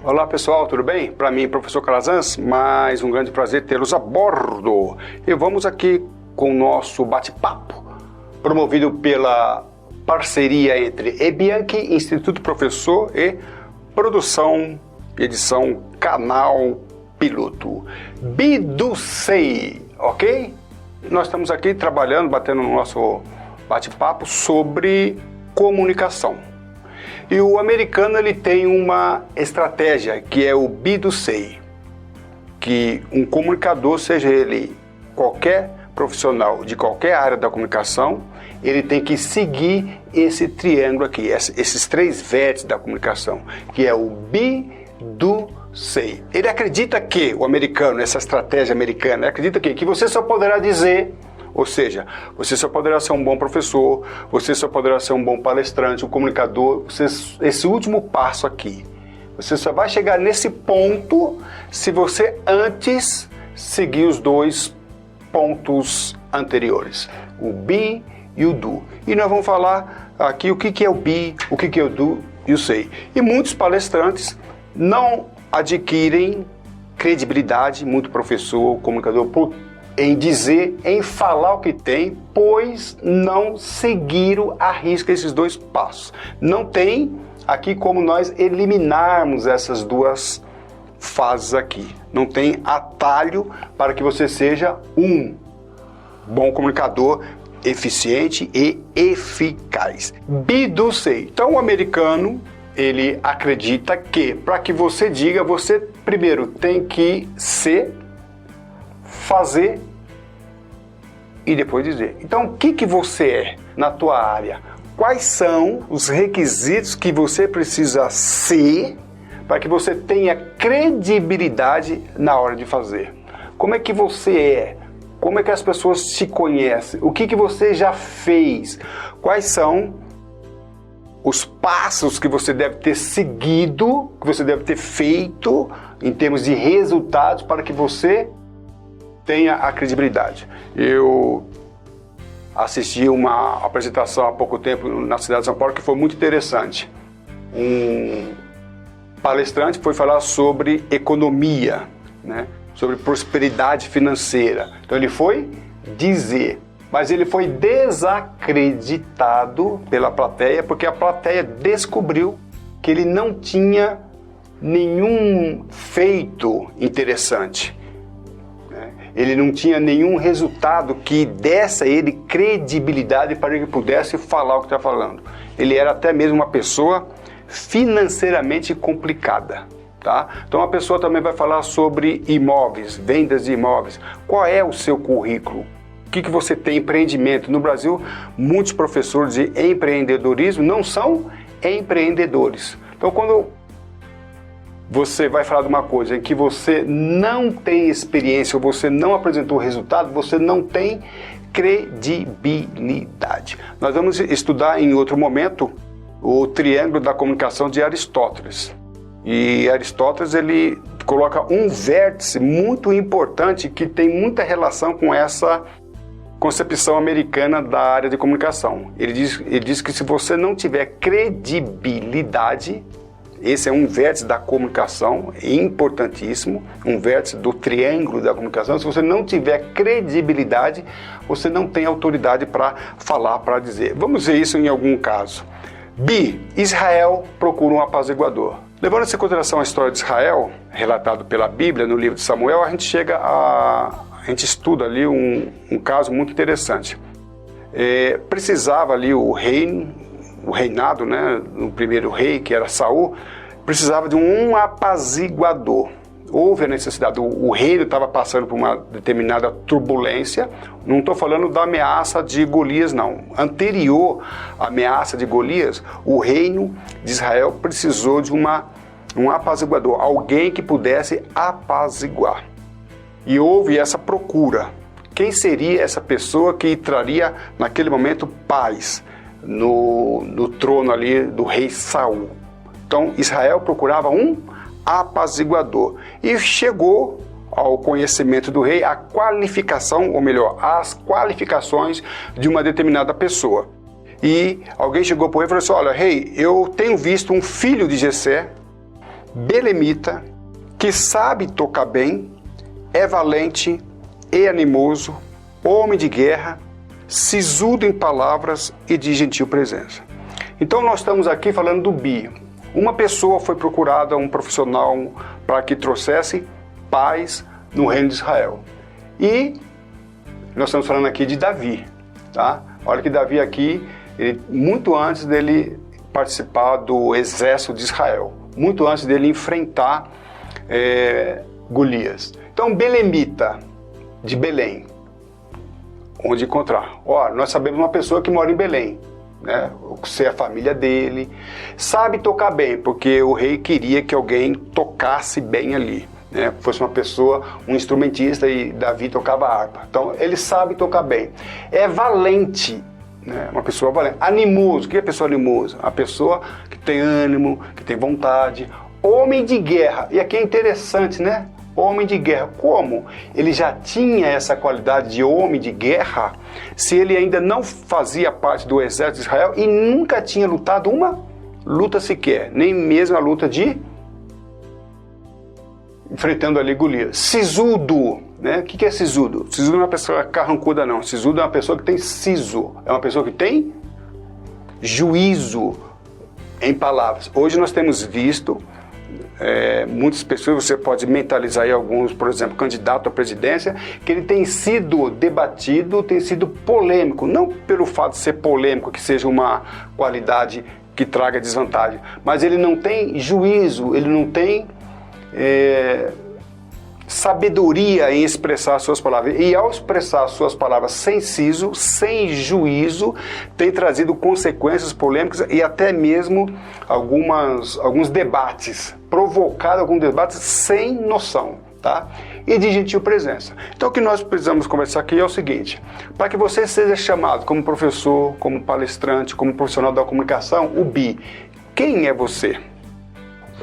Olá pessoal, tudo bem? Para mim, professor Calazans, mais um grande prazer tê-los a bordo. E vamos aqui com o nosso bate-papo, promovido pela parceria entre eBianchi, Instituto Professor e Produção e Edição Canal Piloto. Biducei, ok? Nós estamos aqui trabalhando, batendo no nosso bate-papo sobre comunicação. E o americano ele tem uma estratégia que é o Be Do Say, que um comunicador, seja ele qualquer profissional de qualquer área da comunicação, ele tem que seguir esse triângulo aqui, esses três vértices da comunicação, que é o Be Do Say. Ele acredita que, o americano, essa estratégia americana, ele acredita que você só poderá dizer. Ou seja, você só poderá ser um bom professor, você só poderá ser um bom palestrante, um comunicador, esse último passo aqui. Você só vai chegar nesse ponto se você antes seguir os dois pontos anteriores, o be e o do. E nós vamos falar aqui o que é o be, o que é o do e o say. E muitos palestrantes não adquirem credibilidade, muito professor, comunicador, em dizer, em falar o que tem, pois não seguiram à risca esses dois passos. Não tem aqui como nós eliminarmos essas duas fases aqui. Não tem atalho para que você seja um bom comunicador, eficiente e eficaz. Be Do Say. Então o americano, ele acredita que para que você diga, você primeiro tem que ser, fazer e depois dizer. Então, o que você é na tua área? Quais são os requisitos que você precisa ser para que você tenha credibilidade na hora de fazer? Como é que você é? Como é que as pessoas te conhecem? O que você já fez? Quais são os passos que você deve ter seguido, que você deve ter feito em termos de resultados para que você tenha a credibilidade. Eu assisti uma apresentação há pouco tempo na cidade de São Paulo que foi muito interessante. Um palestrante foi falar sobre economia, né? Sobre prosperidade financeira. Então ele foi dizer, mas ele foi desacreditado pela plateia porque a plateia descobriu que ele não tinha nenhum feito interessante. Ele não tinha nenhum resultado que desse a ele credibilidade para que ele pudesse falar o que está falando. Ele era até mesmo uma pessoa financeiramente complicada. Tá? Então a pessoa também vai falar sobre imóveis, vendas de imóveis. Qual é o seu currículo? O que você tem empreendimento? No Brasil, muitos professores de empreendedorismo não são empreendedores. Então quando você vai falar de uma coisa em que você não tem experiência ou você não apresentou resultado, você não tem credibilidade. Nós vamos estudar em outro momento o triângulo da comunicação de Aristóteles. E Aristóteles ele coloca um vértice muito importante que tem muita relação com essa concepção americana da área de comunicação. Ele diz que se você não tiver credibilidade, esse é um vértice da comunicação, importantíssimo, um vértice do triângulo da comunicação. Se você não tiver credibilidade, você não tem autoridade para falar, para dizer. Vamos ver isso em algum caso. Israel procura um apaziguador. Levando em consideração a história de Israel, relatado pela Bíblia, no livro de Samuel, a gente estuda ali um caso muito interessante. Precisava ali o reinado, né, no primeiro rei, que era Saul, precisava de um apaziguador. Houve a necessidade, o reino estava passando por uma determinada turbulência. Não estou falando da ameaça de Golias, não. Anterior à ameaça de Golias, o reino de Israel precisou de um apaziguador, alguém que pudesse apaziguar. E houve essa procura. Quem seria essa pessoa que traria, naquele momento, paz no trono ali do rei Saul? Então Israel procurava um apaziguador e chegou ao conhecimento do rei a qualificação, ou melhor, as qualificações de uma determinada pessoa. E alguém chegou para o rei e falou assim: olha, rei, eu tenho visto um filho de Jessé belemita, que sabe tocar bem, é valente e animoso, homem de guerra, sisudo em palavras e de gentil presença. Então nós estamos aqui falando do bi. Uma pessoa foi procurada, um profissional, para que trouxesse paz no reino de Israel. E nós estamos falando aqui de Davi, tá? Olha que Davi aqui, muito antes dele participar do exército de Israel, muito antes dele enfrentar Golias. Então, belemita, de Belém, onde encontrar? Ó, nós sabemos uma pessoa que mora em Belém, né? Você é a família dele, sabe tocar bem, porque o rei queria que alguém tocasse bem ali, né? Fosse uma pessoa, um instrumentista, e Davi tocava harpa. Então, ele sabe tocar bem. É valente, né? Uma pessoa valente. Animoso, o que é pessoa animosa? A pessoa que tem ânimo, que tem vontade. Homem de guerra, e aqui é interessante, né? Homem de guerra. Como ele já tinha essa qualidade de homem de guerra, se ele ainda não fazia parte do exército de Israel e nunca tinha lutado uma luta sequer, nem mesmo a luta de enfrentando ali Golias. Sisudo, né? O que é sisudo? Sisudo não é uma pessoa carrancuda, não. Sisudo é uma pessoa que tem siso, é uma pessoa que tem juízo em palavras. Hoje nós temos visto muitas pessoas, você pode mentalizar aí alguns, por exemplo, candidato à presidência, que ele tem sido debatido, tem sido polêmico, não pelo fato de ser polêmico, que seja uma qualidade que traga desvantagem, mas ele não tem juízo, ele não tem sabedoria em expressar suas palavras. E ao expressar suas palavras sem siso, sem juízo, tem trazido consequências polêmicas e até mesmo alguns debates, provocado alguns debates sem noção, tá? E de gentil presença. Então o que nós precisamos conversar aqui é o seguinte: para que você seja chamado como professor, como palestrante, como profissional da comunicação, o bi, quem é você?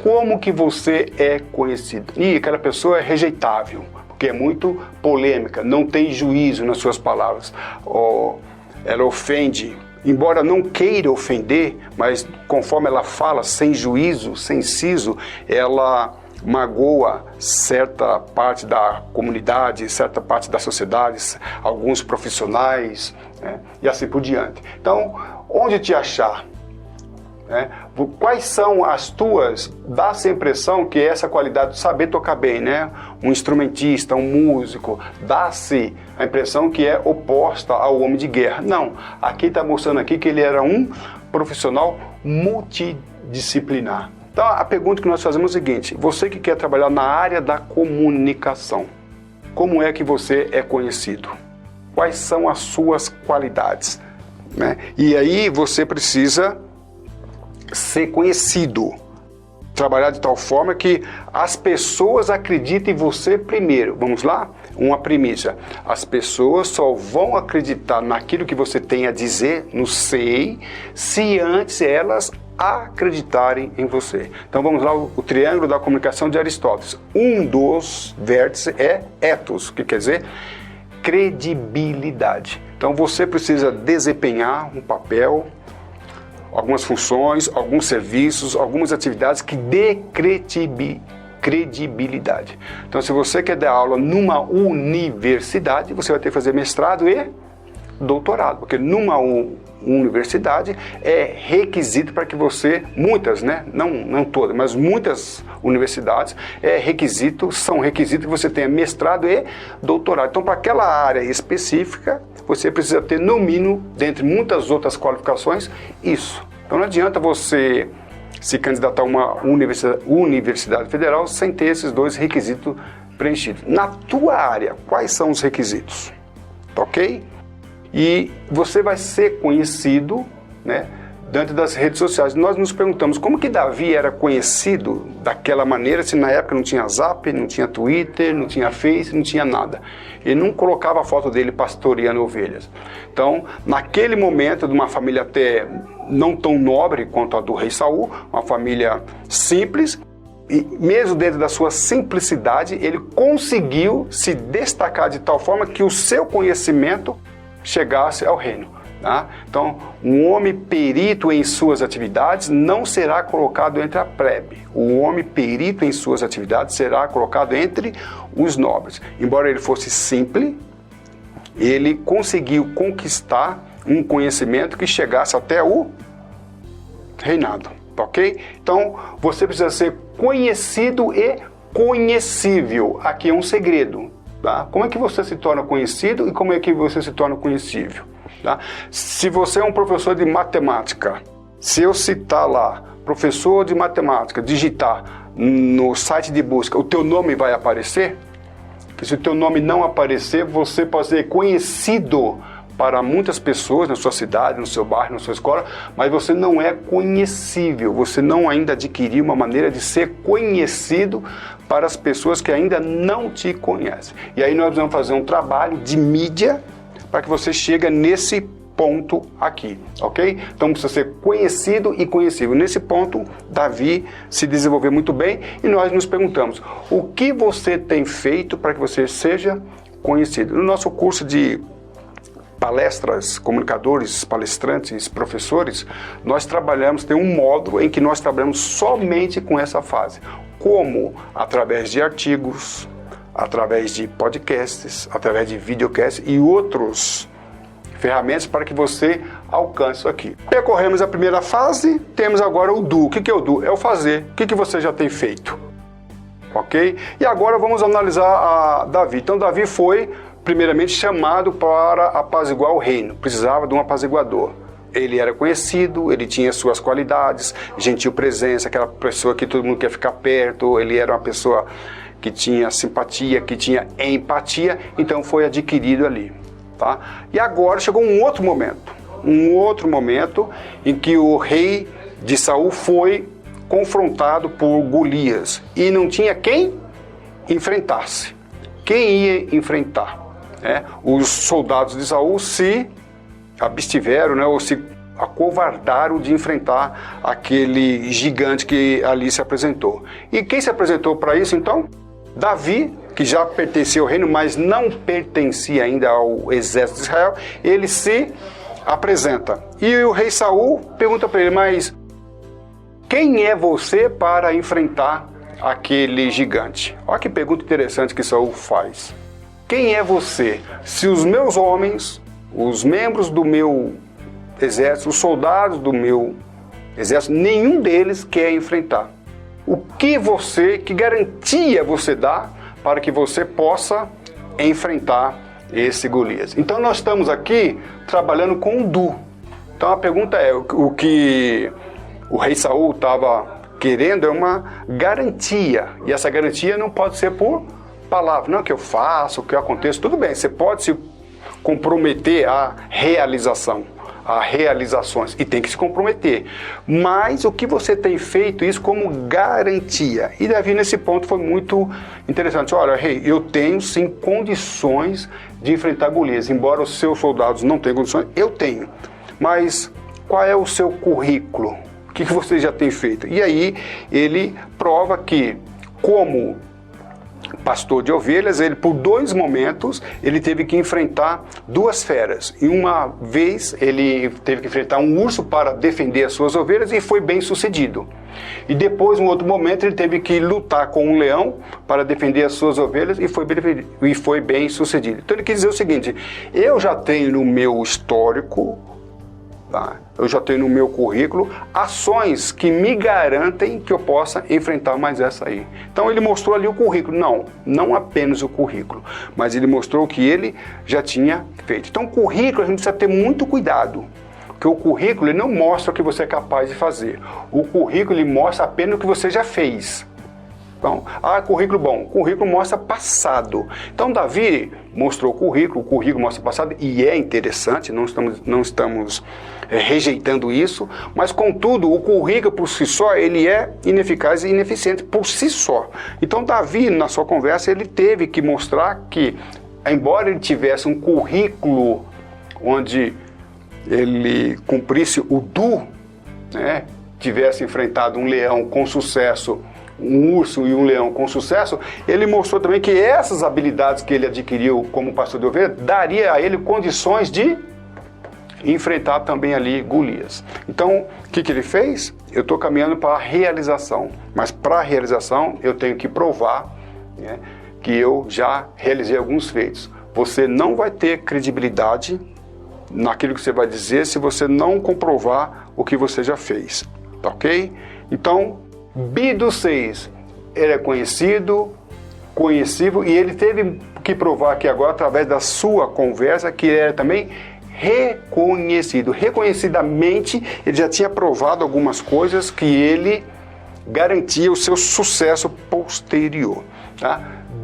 Como que você é conhecido? E aquela pessoa é rejeitável, porque é muito polêmica, não tem juízo nas suas palavras. Ela ofende, embora não queira ofender, mas conforme ela fala, sem juízo, sem siso, ela magoa certa parte da comunidade, certa parte da sociedade, alguns profissionais, né? E assim por diante. Então, onde te achar? Quais são as tuas, dá-se a impressão que essa qualidade de saber tocar bem, né? Um instrumentista, um músico, dá-se a impressão que é oposta ao homem de guerra. Não, aqui está mostrando aqui que ele era um profissional multidisciplinar. Então a pergunta que nós fazemos é a seguinte: você que quer trabalhar na área da comunicação, como é que você é conhecido? Quais são as suas qualidades, né? E aí você precisa ser conhecido, trabalhar de tal forma que as pessoas acreditem em você primeiro. Vamos lá? Uma premissa: as pessoas só vão acreditar naquilo que você tem a dizer, no sei, se antes elas acreditarem em você. Então vamos lá, o triângulo da comunicação de Aristóteles. Um dos vértices é ethos, que quer dizer credibilidade. Então você precisa desempenhar um papel, algumas funções, alguns serviços, algumas atividades que dê credibilidade. Então, se você quer dar aula numa universidade, você vai ter que fazer mestrado e doutorado, porque numa universidade é requisito para que você, muitas, né, não todas, mas muitas universidades são requisitos que você tenha mestrado e doutorado. Então, para aquela área específica, você precisa ter, no mínimo, dentre muitas outras qualificações, isso. Então não adianta você se candidatar a uma universidade federal sem ter esses dois requisitos preenchidos. Na tua área, quais são os requisitos? Ok? E você vai ser conhecido, né, dentro das redes sociais. Nós nos perguntamos como que Davi era conhecido daquela maneira, se na época não tinha Zap, não tinha Twitter, não tinha Face, não tinha nada. Ele não colocava a foto dele pastoreando ovelhas. Então, naquele momento, de uma família até não tão nobre quanto a do rei Saul, uma família simples, e mesmo dentro da sua simplicidade, ele conseguiu se destacar de tal forma que o seu conhecimento chegasse ao reino. Tá? Então, um homem perito em suas atividades não será colocado entre a plebe. O homem perito em suas atividades será colocado entre os nobres. Embora ele fosse simples, ele conseguiu conquistar um conhecimento que chegasse até o reinado. Ok? Então, você precisa ser conhecido e conhecível. Aqui é um segredo. Tá? Como é que você se torna conhecido e como é que você se torna conhecível? Tá? Se você é um professor de matemática, se eu citar lá, professor de matemática, digitar no site de busca, o teu nome vai aparecer? Porque se o teu nome não aparecer, você pode ser conhecido para muitas pessoas na sua cidade, no seu bairro, na sua escola, mas você não é conhecível, você não ainda adquiriu uma maneira de ser conhecido para as pessoas que ainda não te conhecem. E aí nós vamos fazer um trabalho de mídia para que você chegue nesse ponto aqui, ok? Então precisa ser conhecido e conhecível. Nesse ponto, Davi se desenvolveu muito bem e nós nos perguntamos, o que você tem feito para que você seja conhecido? No nosso curso de palestras, comunicadores, palestrantes, professores, nós trabalhamos, tem um módulo em que nós trabalhamos somente com essa fase. Como? Através de artigos, através de podcasts, através de videocasts e outros ferramentas para que você alcance isso aqui. Percorremos a primeira fase, temos agora o do. O que é o do? É o fazer. O que você já tem feito? Ok? E agora vamos analisar a Davi. Então Davi foi primeiramente chamado para apaziguar o reino. Precisava de um apaziguador. Ele era conhecido, ele tinha suas qualidades, gentil presença, aquela pessoa que todo mundo quer ficar perto, ele era uma pessoa que tinha simpatia, que tinha empatia, então foi adquirido ali. Tá? E agora chegou um outro momento em que o rei de Saul foi confrontado por Golias e não tinha quem enfrentasse. Quem ia enfrentar? Os soldados de Saul se abstiveram, ou se acovardaram de enfrentar aquele gigante que ali se apresentou. E quem se apresentou para isso então? Davi, que já pertencia ao reino, mas não pertencia ainda ao exército de Israel, ele se apresenta. E o rei Saul pergunta para ele, mas quem é você para enfrentar aquele gigante? Olha que pergunta interessante que Saul faz. Quem é você? Se os meus homens, os membros do meu exército, os soldados do meu exército, nenhum deles quer enfrentar. O que garantia você dá para que você possa enfrentar esse Golias? Então nós estamos aqui trabalhando com o do. Então a pergunta é, o que o rei Saul estava querendo é uma garantia. E essa garantia não pode ser por palavra. Não é o que eu faço, o que aconteça. Tudo bem, você pode se comprometer à realização, a realizações, e tem que se comprometer. Mas o que você tem feito isso como garantia? E Davi nesse ponto foi muito interessante. Olha, rei, eu tenho sim condições de enfrentar Golias. Embora os seus soldados não tenham condições, eu tenho. Mas qual é o seu currículo? O que você já tem feito? E aí ele prova que, como pastor de ovelhas, ele por 2 momentos ele teve que enfrentar 2 feras. E uma vez ele teve que enfrentar um urso para defender as suas ovelhas e foi bem sucedido. E depois, em outro momento, ele teve que lutar com um leão para defender as suas ovelhas e foi bem sucedido. Então ele quis dizer o seguinte, eu já tenho no meu histórico, eu já tenho no meu currículo ações que me garantem que eu possa enfrentar mais essa aí. Então ele mostrou ali o currículo, não apenas o currículo, mas ele mostrou o que ele já tinha feito. Então o currículo a gente precisa ter muito cuidado, porque o currículo ele não mostra o que você é capaz de fazer. O currículo ele mostra apenas o que você já fez. Então, currículo bom. O currículo mostra passado. Então, Davi mostrou o currículo mostra passado, e é interessante, não estamos rejeitando isso, mas, contudo, o currículo por si só, ele é ineficaz e ineficiente por si só. Então, Davi, na sua conversa, ele teve que mostrar que, embora ele tivesse um currículo onde ele cumprisse o do, tivesse enfrentado um leão com sucesso, um urso e um leão com sucesso, ele mostrou também que essas habilidades que ele adquiriu como pastor de ovelha daria a ele condições de e enfrentar também ali Golias. Então, o que ele fez? Eu estou caminhando para a realização, mas para a realização eu tenho que provar, né, que eu já realizei alguns feitos. Você não vai ter credibilidade naquilo que você vai dizer se você não comprovar o que você já fez, tá ok? Então, B dos 6, ele é conhecido, conhecível, e ele teve que provar aqui agora, através da sua conversa, que ele era também reconhecido. Reconhecidamente, ele já tinha provado algumas coisas que ele garantia o seu sucesso posterior, tá?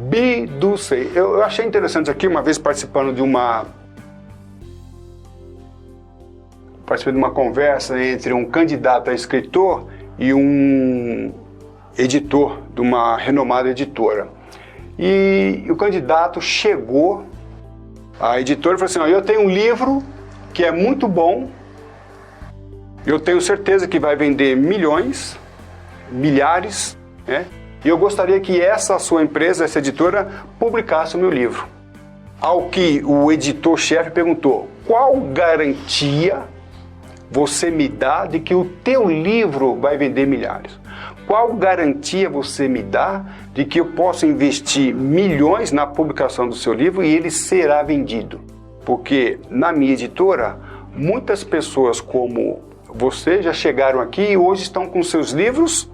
B do 6. Eu achei interessante aqui, uma vez participando de uma conversa entre um candidato a escritor e um editor de uma renomada editora. E o candidato chegou, a editora falou assim: eu tenho um livro que é muito bom, eu tenho certeza que vai vender milhões, milhares, né? E eu gostaria que essa sua empresa, essa editora, publicasse o meu livro. Ao que o editor-chefe perguntou: qual garantia você me dá de que o teu livro vai vender milhares? Qual garantia você me dá de que eu posso investir milhões na publicação do seu livro e ele será vendido? Porque na minha editora, muitas pessoas como você já chegaram aqui e hoje estão com seus livros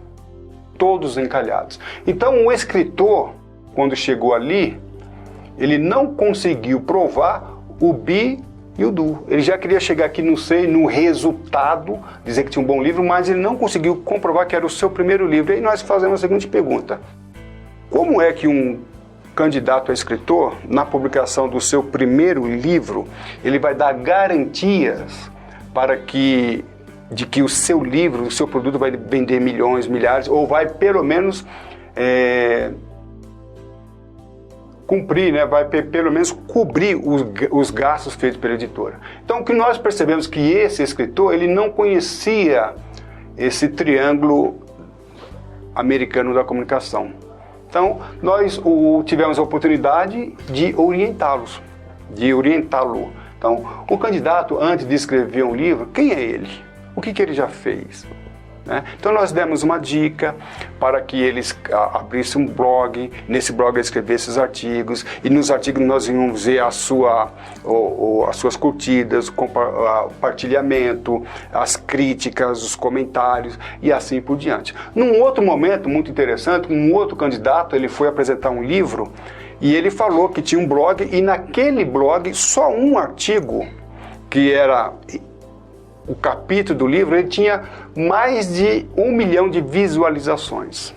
todos encalhados. Então o escritor, quando chegou ali, ele não conseguiu provar o bi e o du. Ele já queria chegar aqui, não sei, no resultado, dizer que tinha um bom livro, mas ele não conseguiu comprovar que era o seu primeiro livro. E aí nós fazemos a seguinte pergunta: como é que um candidato a escritor, na publicação do seu primeiro livro, ele vai dar garantias de que o seu livro, o seu produto vai vender milhões, milhares, ou vai pelo menos cumprir, né? Vai pelo menos cobrir os gastos feitos pela editora. Então, o que nós percebemos que esse escritor, ele não conhecia esse triângulo americano da comunicação. Então, nós tivemos a oportunidade de orientá-lo. Então, o candidato, antes de escrever um livro, quem é ele? O que ele já fez? Né? Então nós demos uma dica para que eles abrissem um blog, nesse blog ele escrevesse esses artigos, e nos artigos nós íamos ver as suas curtidas, compartilhamento, as críticas, os comentários e assim por diante. Num outro momento muito interessante, um outro candidato, ele foi apresentar um livro e ele falou que tinha um blog, e naquele blog só um artigo, que era o capítulo do livro, ele tinha mais de 1 milhão de visualizações.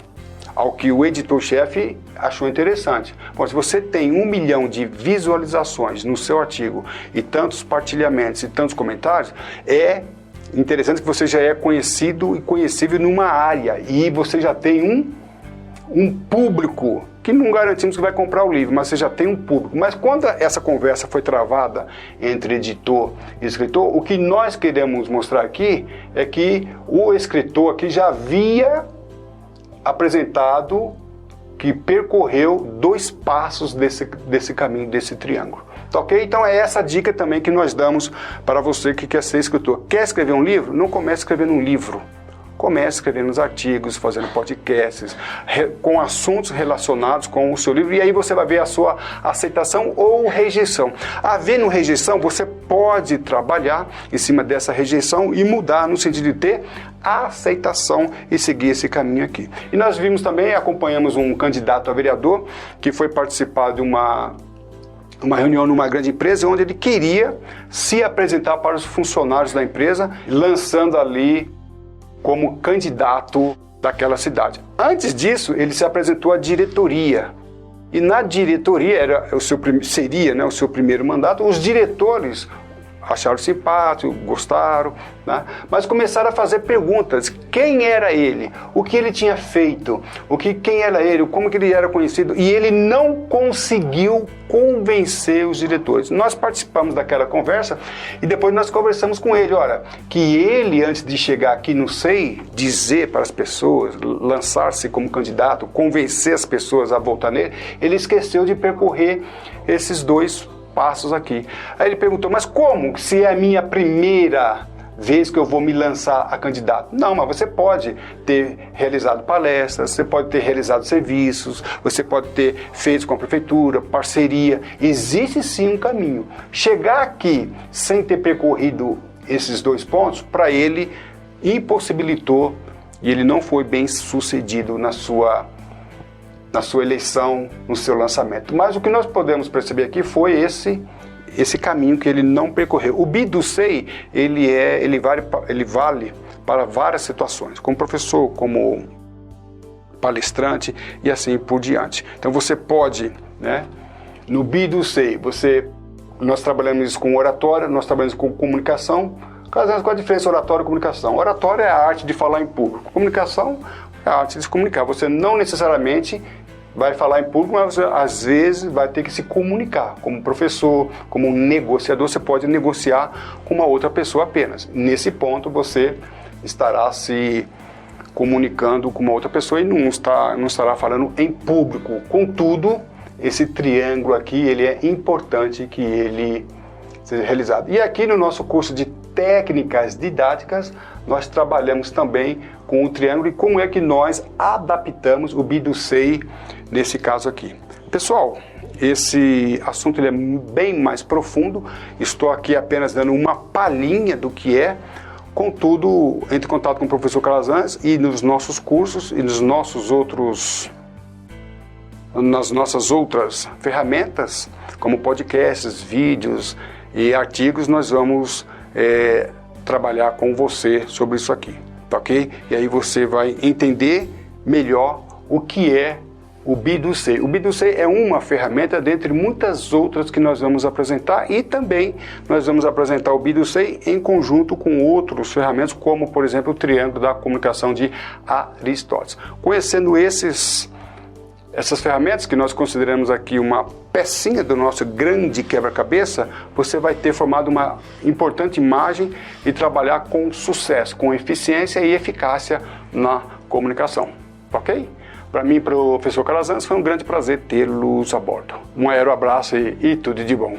Ao que o editor-chefe achou interessante. Bom, se você tem 1 milhão de visualizações no seu artigo e tantos partilhamentos e tantos comentários, é interessante que você já é conhecido e conhecível numa área, e você já tem um público, que não garantimos que vai comprar o livro, mas você já tem um público. Mas quando essa conversa foi travada entre editor e escritor, o que nós queremos mostrar aqui é que o escritor aqui já havia apresentado que percorreu 2 passos desse caminho, desse triângulo. Tá ok? Então é essa dica também que nós damos para você que quer ser escritor. Quer escrever um livro? Não comece escrevendo um livro. Comece escrevendo os artigos, fazendo podcasts, com assuntos relacionados com o seu livro, e aí você vai ver a sua aceitação ou rejeição. Havendo rejeição, você pode trabalhar em cima dessa rejeição e mudar no sentido de ter a aceitação e seguir esse caminho aqui. E nós vimos também, acompanhamos um candidato a vereador que foi participar de uma reunião numa grande empresa, onde ele queria se apresentar para os funcionários da empresa, lançando ali como candidato daquela cidade. Antes disso, ele se apresentou à diretoria. E na diretoria, seria o seu primeiro mandato, os diretores acharam simpático, gostaram, né? Mas começaram a fazer perguntas. Quem era ele? O que ele tinha feito? Quem era ele? Como que ele era conhecido? E ele não conseguiu convencer os diretores. Nós participamos daquela conversa e depois nós conversamos com ele. Olha, que ele, antes de chegar aqui, não sei, dizer para as pessoas, lançar-se como candidato, convencer as pessoas a votar nele, ele esqueceu de percorrer esses 2 passos aqui. Aí ele perguntou, mas como se é a minha primeira vez que eu vou me lançar a candidato? Não, mas você pode ter realizado palestras, você pode ter realizado serviços, você pode ter feito com a prefeitura, parceria. Existe sim um caminho. Chegar aqui sem ter percorrido esses 2 pontos, para ele impossibilitou e ele não foi bem sucedido na sua eleição, no seu lançamento. Mas o que nós podemos perceber aqui foi esse caminho que ele não percorreu. O B2C, ele vale para várias situações, como professor, como palestrante e assim por diante. Então você pode, né, no B2C, nós trabalhamos com oratória, nós trabalhamos com comunicação. Qual a diferença oratória e comunicação? Oratória é a arte de falar em público. Comunicação é a arte de se comunicar. Você não necessariamente vai falar em público, mas você, às vezes, vai ter que se comunicar. Como professor, como negociador, você pode negociar com uma outra pessoa apenas. Nesse ponto, você estará se comunicando com uma outra pessoa e não estará falando em público. Contudo, esse triângulo aqui, ele é importante que ele seja realizado. E aqui no nosso curso de técnicas didáticas, nós trabalhamos também com o triângulo e como é que nós adaptamos o B2C nesse caso aqui. Pessoal, esse assunto ele é bem mais profundo, estou aqui apenas dando uma palhinha do que é. Contudo, entre em contato com o professor Calazans e nos nossos cursos e nas nossas outras ferramentas, como podcasts, vídeos e artigos, nós vamos trabalhar com você sobre isso aqui, tá ok? E aí você vai entender melhor o que é o B2C. O B2C é uma ferramenta dentre muitas outras que nós vamos apresentar e também nós vamos apresentar o B2C em conjunto com outros ferramentas, como por exemplo o triângulo da comunicação de Aristóteles. Conhecendo essas ferramentas que nós consideramos aqui uma pecinha do nosso grande quebra-cabeça, você vai ter formado uma importante imagem e trabalhar com sucesso, com eficiência e eficácia na comunicação, ok? Para mim, professor Calazans, foi um grande prazer tê-los a bordo. Um abraço e tudo de bom.